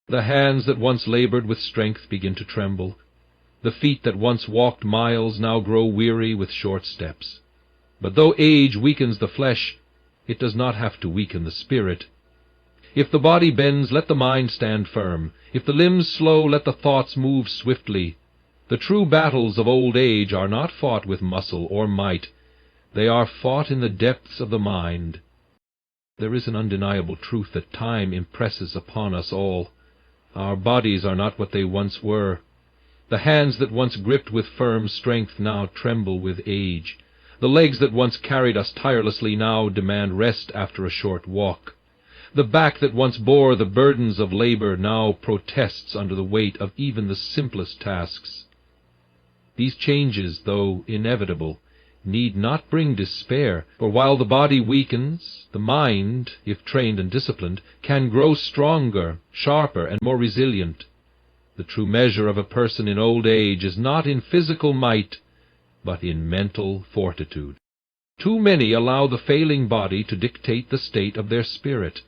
The hands that once labored with strength begin to tremble. The feet that once walked miles now grow weary with short steps. But though age weakens the flesh, it does not have to weaken the spirit. If the body bends, let the mind stand firm. If the limbs slow, let the thoughts move swiftly. The true battles of old age are not fought with muscle or might. They are fought in the depths of the mind. There is an undeniable truth that time impresses upon us all. Our bodies are not what they once were. The hands that once gripped with firm strength now tremble with age. The legs that once carried us tirelessly now demand rest after a short walk. The back that once bore the burdens of labor now protests under the weight of even the simplest tasks. These changes, though inevitable, need not bring despair, for while the body weakens, the mind, if trained and disciplined, can grow stronger, sharper, and more resilient. The true measure of a person in old age is not in physical might, but in mental fortitude. Too many allow the failing body to dictate the state of their spirit.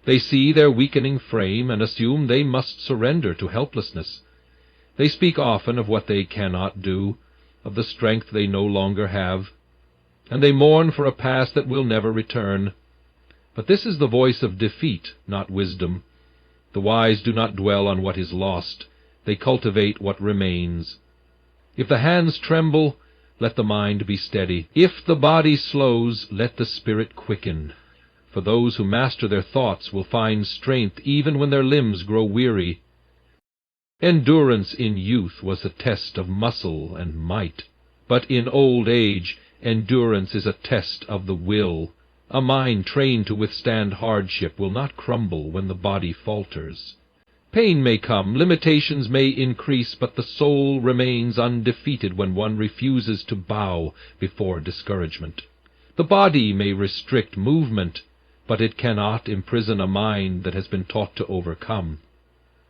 They see their weakening frame and assume they must surrender to helplessness. They speak often of what they cannot do, of the strength they no longer have, and they mourn for a past that will never return. But this is the voice of defeat, not wisdom. The wise do not dwell on what is lost. They cultivate what remains. If the hands tremble, let the mind be steady. If the body slows, let the spirit quicken. For those who master their thoughts will find strength even when their limbs grow weary. Endurance in youth was a test of muscle and might, but in old age endurance is a test of the will. A mind trained to withstand hardship will not crumble when the body falters. Pain may come, limitations may increase, but the soul remains undefeated when one refuses to bow before discouragement. The body may restrict movement, but it cannot imprison a mind that has been taught to overcome.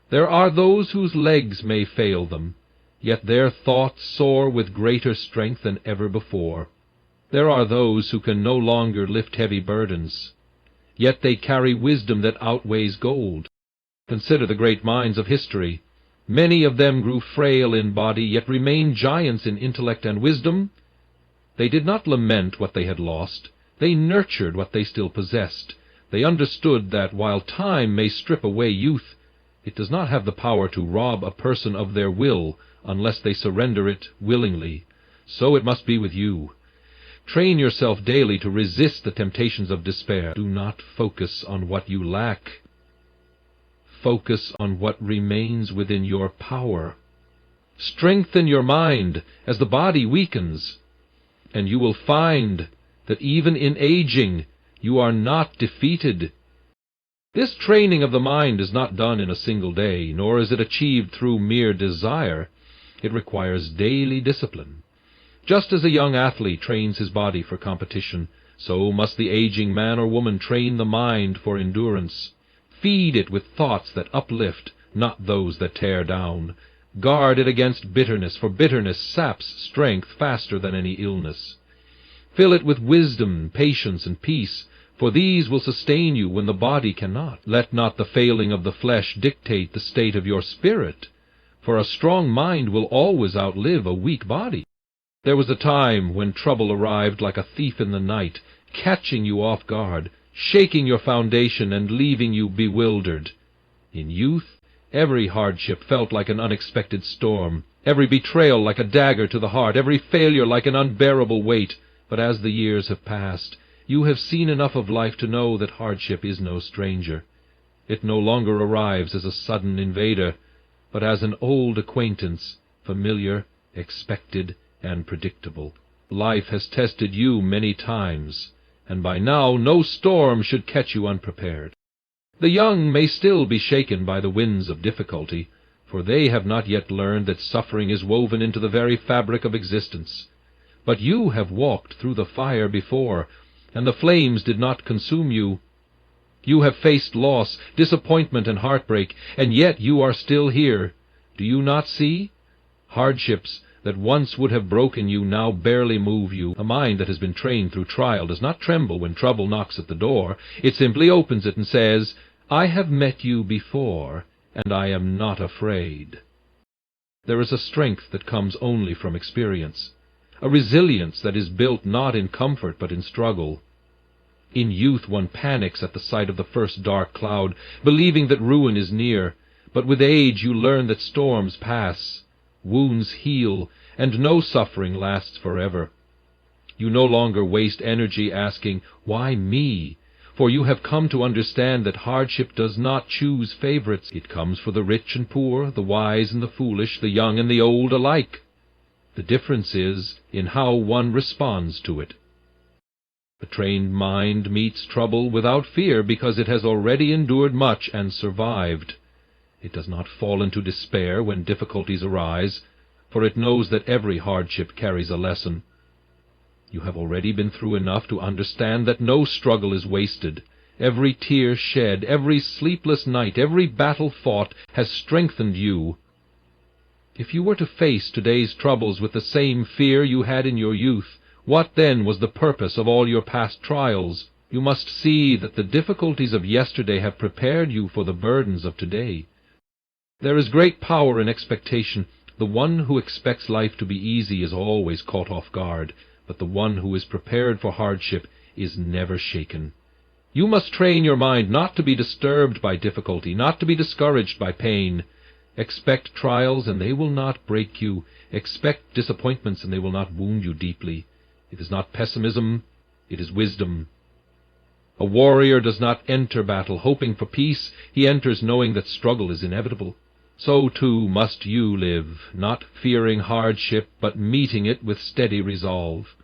There are those whose legs may fail them, yet their thoughts soar with greater strength than ever before. There are those who can no longer lift heavy burdens, yet they carry wisdom that outweighs gold. Consider the great minds of history. Many of them grew frail in body, yet remained giants in intellect and wisdom. They did not lament what they had lost. They nurtured what they still possessed. They understood that while time may strip away youth, it does not have the power to rob a person of their will unless they surrender it willingly. So it must be with you. Train yourself daily to resist the temptations of despair. Do not focus on what you lack. Focus on what remains within your power. Strengthen your mind as the body weakens, and you will find that even in aging you are not defeated. This training of the mind is not done in a single day, nor is it achieved through mere desire. It requires daily discipline. Just as a young athlete trains his body for competition, so must the aging man or woman train the mind for endurance. Feed it with thoughts that uplift, not those that tear down. Guard it against bitterness, for bitterness saps strength faster than any illness. Fill it with wisdom, patience, and peace, for these will sustain you when the body cannot. Let not the failing of the flesh dictate the state of your spirit, for a strong mind will always outlive a weak body. There was a time when trouble arrived like a thief in the night, catching you off guard, shaking your foundation and leaving you bewildered. In youth, every hardship felt like an unexpected storm, every betrayal like a dagger to the heart, every failure like an unbearable weight. But as the years have passed, you have seen enough of life to know that hardship is no stranger. It no longer arrives as a sudden invader, but as an old acquaintance, familiar, expected, and predictable. Life has tested you many times, and by now no storm should catch you unprepared. The young may still be shaken by the winds of difficulty, for they have not yet learned that suffering is woven into the very fabric of existence. But you have walked through the fire before, and the flames did not consume you. You have faced loss, disappointment, and heartbreak, and yet you are still here. Do you not see? Hardships that once would have broken you now barely move you. A mind that has been trained through trial does not tremble when trouble knocks at the door. It simply opens it and says, "I have met you before, and I am not afraid. There is a strength that comes only from experience, a resilience that is built not in comfort but in struggle. In youth one panics at the sight of the first dark cloud, believing that ruin is near, but with age you learn that storms pass, wounds heal, and no suffering lasts forever. You no longer waste energy asking, "Why me?" For you have come to understand that hardship does not choose favorites. It comes for the rich and poor, the wise and the foolish, the young and the old alike. The difference is in how one responds to it. A trained mind meets trouble without fear because it has already endured much and survived. It does not fall into despair when difficulties arise, for it knows that every hardship carries a lesson. You have already been through enough to understand that no struggle is wasted. Every tear shed, every sleepless night, every battle fought has strengthened you. If you were to face today's troubles with the same fear you had in your youth, what then was the purpose of all your past trials? You must see that the difficulties of yesterday have prepared you for the burdens of today. There is great power in expectation. The one who expects life to be easy is always caught off guard, but the one who is prepared for hardship is never shaken. You must train your mind not to be disturbed by difficulty, not to be discouraged by pain. Expect trials, and they will not break you. Expect disappointments, and they will not wound you deeply. It is not pessimism, it is wisdom. A warrior does not enter battle hoping for peace. He enters knowing that struggle is inevitable. So, too, must you live, not fearing hardship, but meeting it with steady resolve.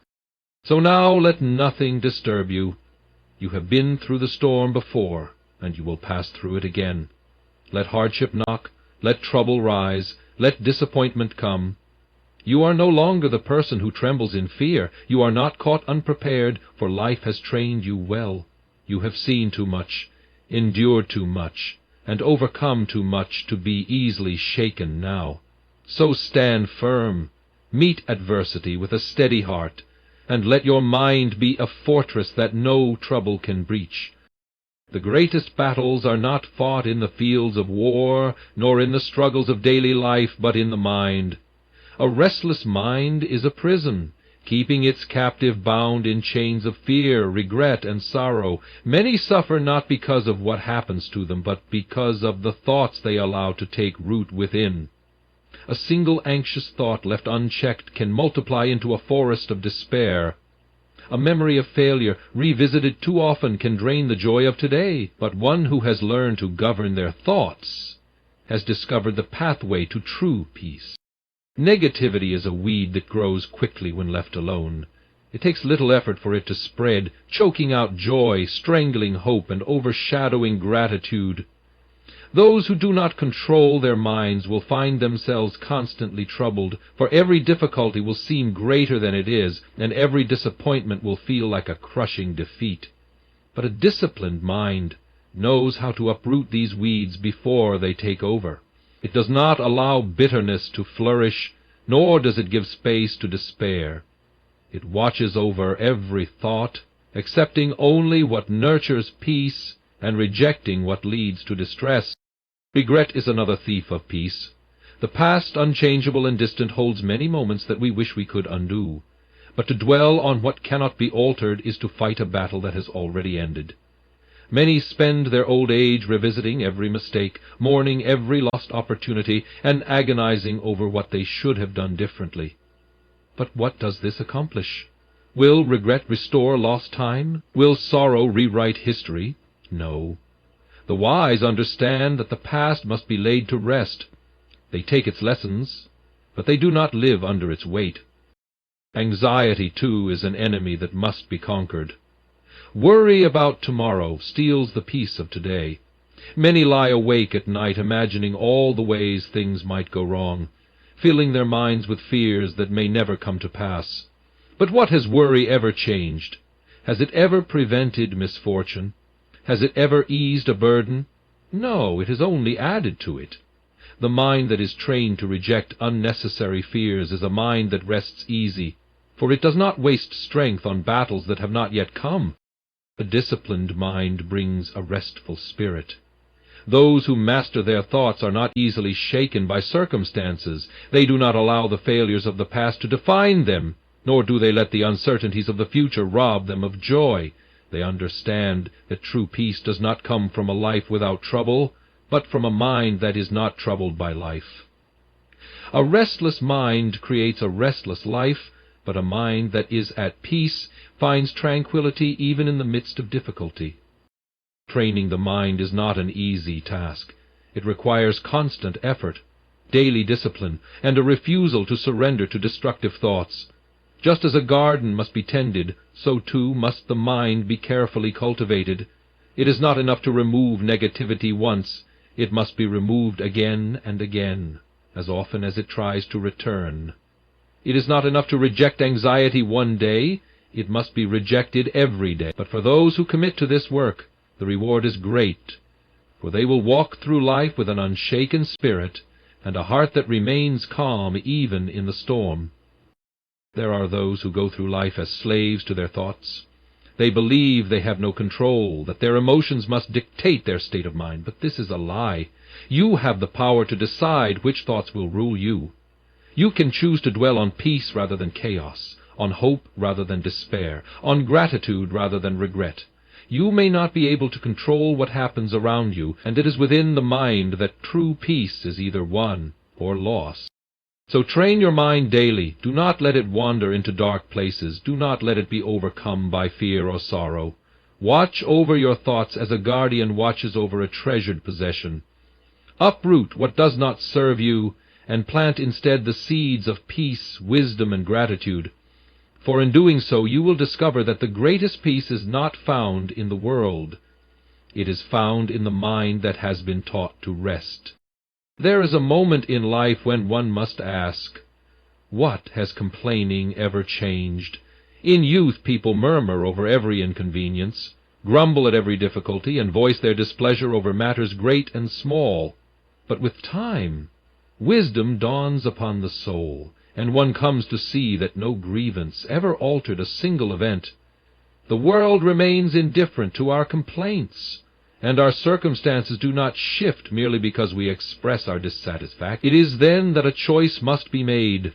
So now let nothing disturb you. You have been through the storm before, and you will pass through it again. Let hardship knock, let trouble rise, let disappointment come. You are no longer the person who trembles in fear. You are not caught unprepared, for life has trained you well. You have seen too much, endured too much, and overcome too much to be easily shaken now. So stand firm, meet adversity with a steady heart, and let your mind be a fortress that no trouble can breach. The greatest battles are not fought in the fields of war, nor in the struggles of daily life, but in the mind. A restless mind is a prison, keeping its captive bound in chains of fear, regret, and sorrow. Many suffer not because of what happens to them, but because of the thoughts they allow to take root within. A single anxious thought left unchecked can multiply into a forest of despair. A memory of failure, revisited too often, can drain the joy of today. But one who has learned to govern their thoughts has discovered the pathway to true peace. Negativity is a weed that grows quickly when left alone. It takes little effort for it to spread, choking out joy, strangling hope, and overshadowing gratitude. Those who do not control their minds will find themselves constantly troubled, for every difficulty will seem greater than it is, and every disappointment will feel like a crushing defeat. But a disciplined mind knows how to uproot these weeds before they take over. It does not allow bitterness to flourish, nor does it give space to despair. It watches over every thought, accepting only what nurtures peace and rejecting what leads to distress. Regret is another thief of peace. The past, unchangeable and distant, holds many moments that we wish we could undo. But to dwell on what cannot be altered is to fight a battle that has already ended. Many spend their old age revisiting every mistake, mourning every lost opportunity, and agonizing over what they should have done differently. But what does this accomplish? Will regret restore lost time? Will sorrow rewrite history? No. The wise understand that the past must be laid to rest. They take its lessons, but they do not live under its weight. Anxiety, too, is an enemy that must be conquered. Worry about tomorrow steals the peace of today. Many lie awake at night imagining all the ways things might go wrong, filling their minds with fears that may never come to pass. But what has worry ever changed? Has it ever prevented misfortune? Has it ever eased a burden? No, it has only added to it. The mind that is trained to reject unnecessary fears is a mind that rests easy, for it does not waste strength on battles that have not yet come. A disciplined mind brings a restful spirit. Those who master their thoughts are not easily shaken by circumstances. They do not allow the failures of the past to define them, nor do they let the uncertainties of the future rob them of joy. They understand that true peace does not come from a life without trouble, but from a mind that is not troubled by life. A restless mind creates a restless life, but a mind that is at peace finds tranquility even in the midst of difficulty. Training the mind is not an easy task. It requires constant effort, daily discipline, and a refusal to surrender to destructive thoughts. Just as a garden must be tended, so too must the mind be carefully cultivated. It is not enough to remove negativity once. It must be removed again and again, as often as it tries to return. It is not enough to reject anxiety one day. It must be rejected every day. But for those who commit to this work, the reward is great, for they will walk through life with an unshaken spirit and a heart that remains calm even in the storm. There are those who go through life as slaves to their thoughts. They believe they have no control, that their emotions must dictate their state of mind, but this is a lie. You have the power to decide which thoughts will rule you. You can choose to dwell on peace rather than chaos, on hope rather than despair, on gratitude rather than regret. You may not be able to control what happens around you, and it is within the mind that true peace is either won or lost. So train your mind daily. Do not let it wander into dark places. Do not let it be overcome by fear or sorrow. Watch over your thoughts as a guardian watches over a treasured possession. Uproot what does not serve you, and plant instead the seeds of peace, wisdom, and gratitude. For in doing so you will discover that the greatest peace is not found in the world. It is found in the mind that has been taught to rest. There is a moment in life when one must ask, what has complaining ever changed? In youth people murmur over every inconvenience, grumble at every difficulty, and voice their displeasure over matters great and small. But with time, wisdom dawns upon the soul, and one comes to see that no grievance ever altered a single event. The world remains indifferent to our complaints, and our circumstances do not shift merely because we express our dissatisfaction. It is then that a choice must be made,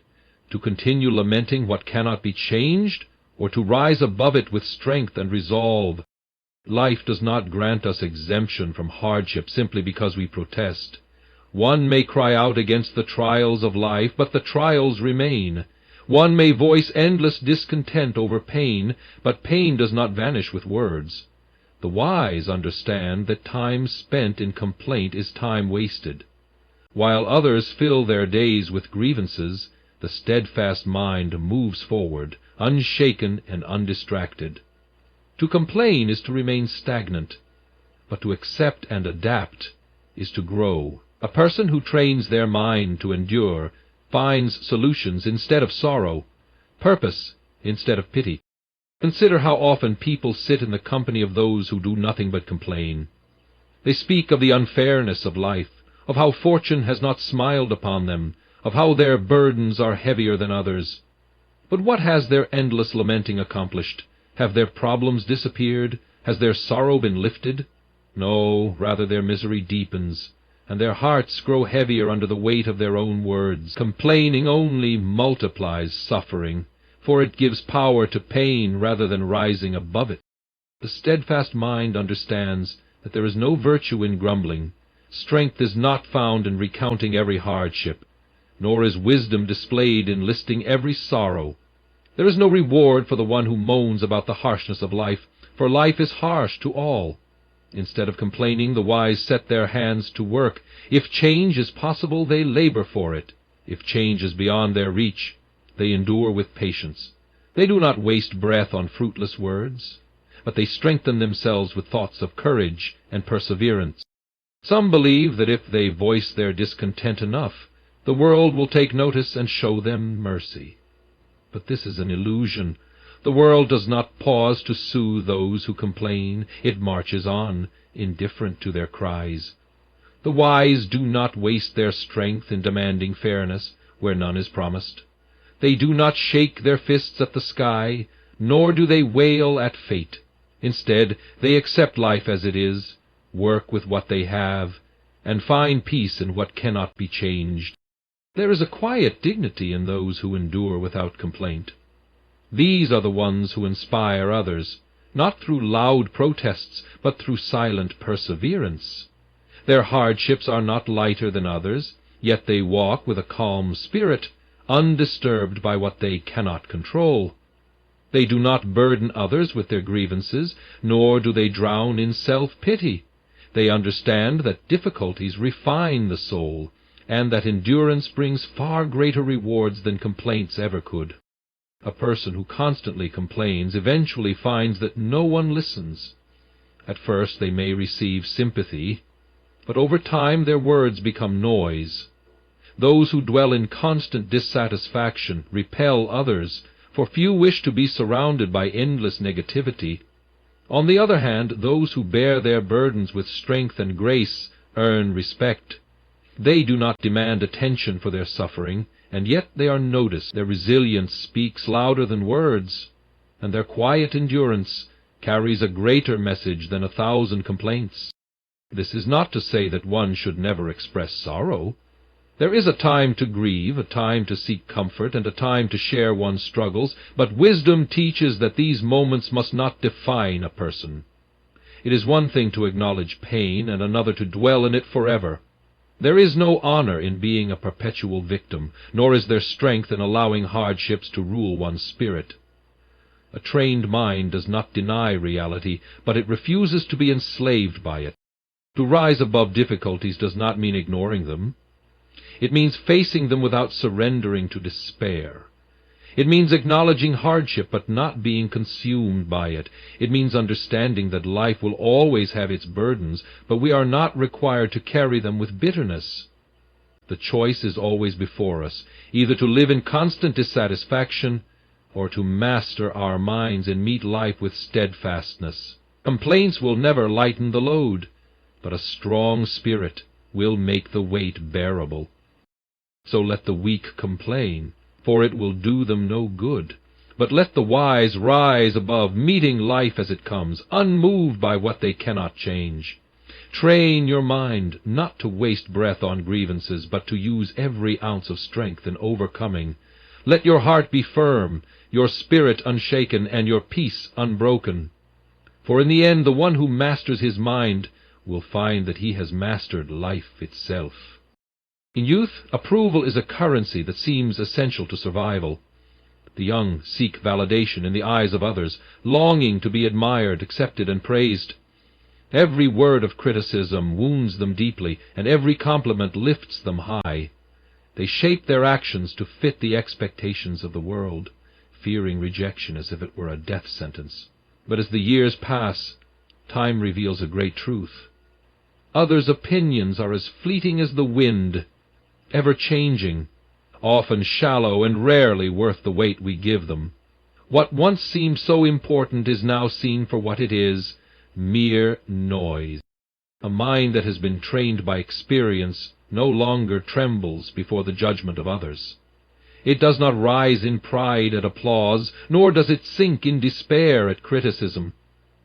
to continue lamenting what cannot be changed, or to rise above it with strength and resolve. Life does not grant us exemption from hardship simply because we protest. One may cry out against the trials of life, but the trials remain. One may voice endless discontent over pain, but pain does not vanish with words. The wise understand that time spent in complaint is time wasted. While others fill their days with grievances, the steadfast mind moves forward, unshaken and undistracted. To complain is to remain stagnant, but to accept and adapt is to grow. A person who trains their mind to endure finds solutions instead of sorrow, purpose instead of pity. Consider how often people sit in the company of those who do nothing but complain. They speak of the unfairness of life, of how fortune has not smiled upon them, of how their burdens are heavier than others. But what has their endless lamenting accomplished? Have their problems disappeared? Has their sorrow been lifted? No, rather their misery deepens, and their hearts grow heavier under the weight of their own words. Complaining only multiplies suffering, for it gives power to pain rather than rising above it. The steadfast mind understands that there is no virtue in grumbling. Strength is not found in recounting every hardship, nor is wisdom displayed in listing every sorrow. There is no reward for the one who moans about the harshness of life, for life is harsh to all. Instead of complaining, the wise set their hands to work. If change is possible, they labor for it. If change is beyond their reach, they endure with patience. They do not waste breath on fruitless words, but they strengthen themselves with thoughts of courage and perseverance. Some believe that if they voice their discontent enough, the world will take notice and show them mercy. But this is an illusion. The world does not pause to soothe those who complain. It marches on, indifferent to their cries. The wise do not waste their strength in demanding fairness where none is promised. They do not shake their fists at the sky, nor do they wail at fate. Instead, they accept life as it is, work with what they have, and find peace in what cannot be changed. There is a quiet dignity in those who endure without complaint. These are the ones who inspire others, not through loud protests, but through silent perseverance. Their hardships are not lighter than others, yet they walk with a calm spirit, undisturbed by what they cannot control. They do not burden others with their grievances, nor do they drown in self-pity. They understand that difficulties refine the soul, and that endurance brings far greater rewards than complaints ever could. A person who constantly complains eventually finds that no one listens. At first they may receive sympathy, but over time their words become noise. Those who dwell in constant dissatisfaction repel others, for few wish to be surrounded by endless negativity. On the other hand, those who bear their burdens with strength and grace earn respect. They do not demand attention for their suffering, and yet they are noticed. Their resilience speaks louder than words, and their quiet endurance carries a greater message than 1,000 complaints. This is not to say that one should never express sorrow. There is a time to grieve, a time to seek comfort, and a time to share one's struggles, but wisdom teaches that these moments must not define a person. It is one thing to acknowledge pain, and another to dwell in it forever. There is no honor in being a perpetual victim, nor is there strength in allowing hardships to rule one's spirit. A trained mind does not deny reality, but it refuses to be enslaved by it. To rise above difficulties does not mean ignoring them. It means facing them without surrendering to despair. It means acknowledging hardship but not being consumed by it. It means understanding that life will always have its burdens, but we are not required to carry them with bitterness. The choice is always before us, either to live in constant dissatisfaction or to master our minds and meet life with steadfastness. Complaints will never lighten the load, but a strong spirit will make the weight bearable. So let the weak complain, for it will do them no good. But let the wise rise above, meeting life as it comes, unmoved by what they cannot change. Train your mind not to waste breath on grievances, but to use every ounce of strength in overcoming. Let your heart be firm, your spirit unshaken, and your peace unbroken. For in the end, the one who masters his mind will find that he has mastered life itself. In youth, approval is a currency that seems essential to survival. The young seek validation in the eyes of others, longing to be admired, accepted, and praised. Every word of criticism wounds them deeply, and every compliment lifts them high. They shape their actions to fit the expectations of the world, fearing rejection as if it were a death sentence. But as the years pass, time reveals a great truth. Others' opinions are as fleeting as the wind, ever-changing, often shallow and rarely worth the weight we give them. What once seemed so important is now seen for what it is, mere noise. A mind that has been trained by experience no longer trembles before the judgment of others. It does not rise in pride at applause, nor does it sink in despair at criticism.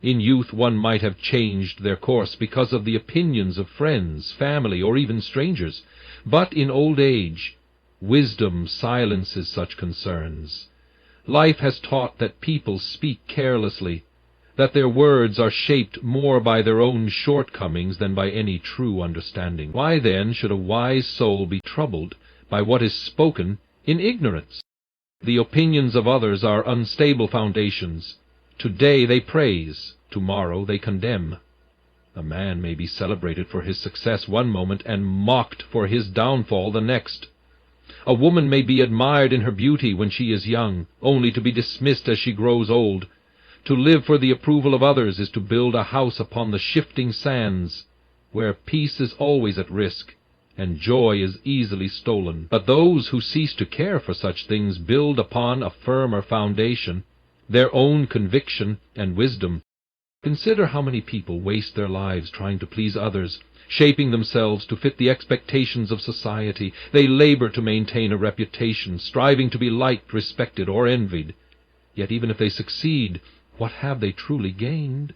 In youth one might have changed their course because of the opinions of friends, family, or even strangers. But in old age, wisdom silences such concerns. Life has taught that people speak carelessly, that their words are shaped more by their own shortcomings than by any true understanding. Why then should a wise soul be troubled by what is spoken in ignorance? The opinions of others are unstable foundations. Today they praise, tomorrow they condemn. A man may be celebrated for his success one moment and mocked for his downfall the next. A woman may be admired in her beauty when she is young, only to be dismissed as she grows old. To live for the approval of others is to build a house upon the shifting sands, where peace is always at risk, and joy is easily stolen. But those who cease to care for such things build upon a firmer foundation, their own conviction and wisdom. Consider how many people waste their lives trying to please others, shaping themselves to fit the expectations of society. They labor to maintain a reputation, striving to be liked, respected, or envied. Yet even if they succeed, what have they truly gained?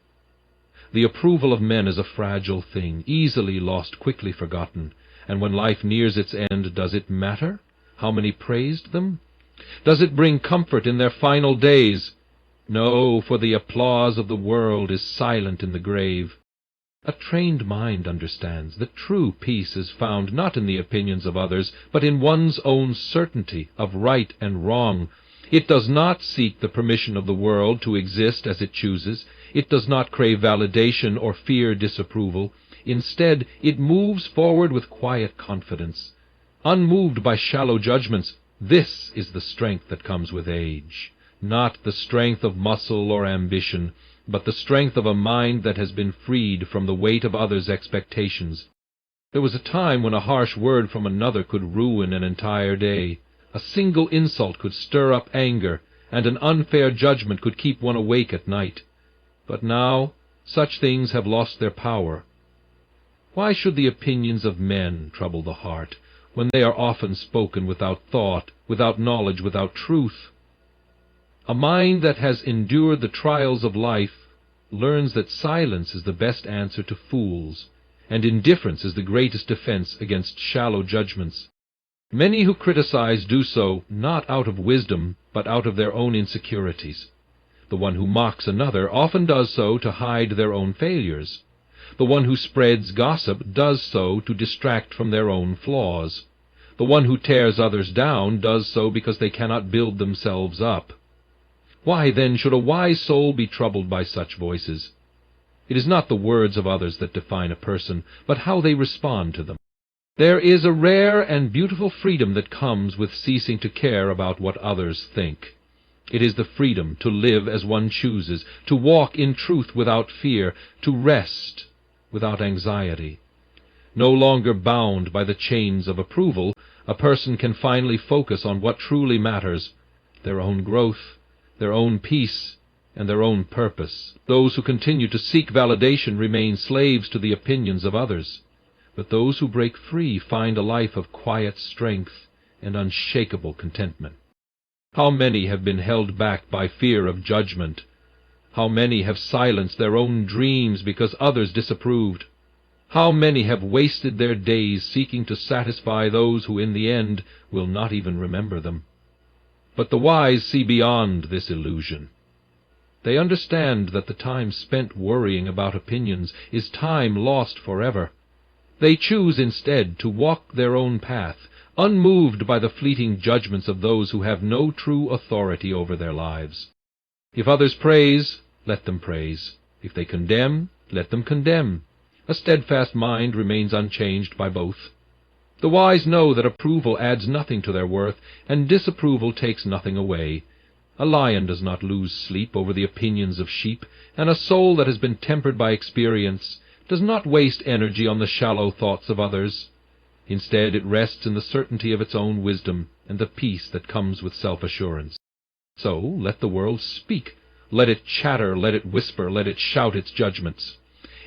The approval of men is a fragile thing, easily lost, quickly forgotten. And when life nears its end, does it matter how many praised them? Does it bring comfort in their final days? No, for the applause of the world is silent in the grave. A trained mind understands that true peace is found not in the opinions of others, but in one's own certainty of right and wrong. It does not seek the permission of the world to exist as it chooses. It does not crave validation or fear disapproval. Instead, it moves forward with quiet confidence, unmoved by shallow judgments. This is the strength that comes with age, not the strength of muscle or ambition, but the strength of a mind that has been freed from the weight of others' expectations. There was a time when a harsh word from another could ruin an entire day. A single insult could stir up anger, and an unfair judgment could keep one awake at night. But now such things have lost their power. Why should the opinions of men trouble the heart, when they are often spoken without thought, without knowledge, without truth? A mind that has endured the trials of life learns that silence is the best answer to fools, and indifference is the greatest defense against shallow judgments. Many who criticize do so not out of wisdom, but out of their own insecurities. The one who mocks another often does so to hide their own failures. The one who spreads gossip does so to distract from their own flaws. The one who tears others down does so because they cannot build themselves up. Why, then, should a wise soul be troubled by such voices? It is not the words of others that define a person, but how they respond to them. There is a rare and beautiful freedom that comes with ceasing to care about what others think. It is the freedom to live as one chooses, to walk in truth without fear, to rest without anxiety. No longer bound by the chains of approval, a person can finally focus on what truly matters: their own growth, their own peace, and their own purpose. Those who continue to seek validation remain slaves to the opinions of others. But those who break free find a life of quiet strength and unshakable contentment. How many have been held back by fear of judgment? How many have silenced their own dreams because others disapproved? How many have wasted their days seeking to satisfy those who in the end will not even remember them? But the wise see beyond this illusion. They understand that the time spent worrying about opinions is time lost forever. They choose instead to walk their own path, unmoved by the fleeting judgments of those who have no true authority over their lives. If others praise, let them praise. If they condemn, let them condemn. A steadfast mind remains unchanged by both. The wise know that approval adds nothing to their worth, and disapproval takes nothing away. A lion does not lose sleep over the opinions of sheep, and a soul that has been tempered by experience does not waste energy on the shallow thoughts of others. Instead, it rests in the certainty of its own wisdom and the peace that comes with self-assurance. So let the world speak. Let it chatter, let it whisper, let it shout its judgments.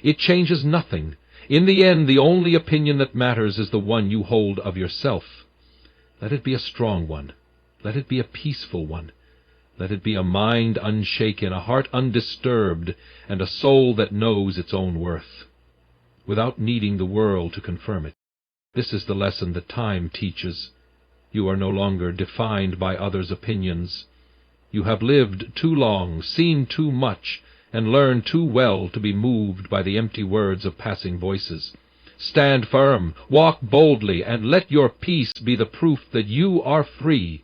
It changes nothing. In the end, the only opinion that matters is the one you hold of yourself. Let it be a strong one. Let it be a peaceful one. Let it be a mind unshaken, a heart undisturbed, and a soul that knows its own worth, without needing the world to confirm it. This is the lesson that time teaches. You are no longer defined by others' opinions. You have lived too long, seen too much, and learned too well to be moved by the empty words of passing voices. Stand firm, walk boldly, and let your peace be the proof that you are free.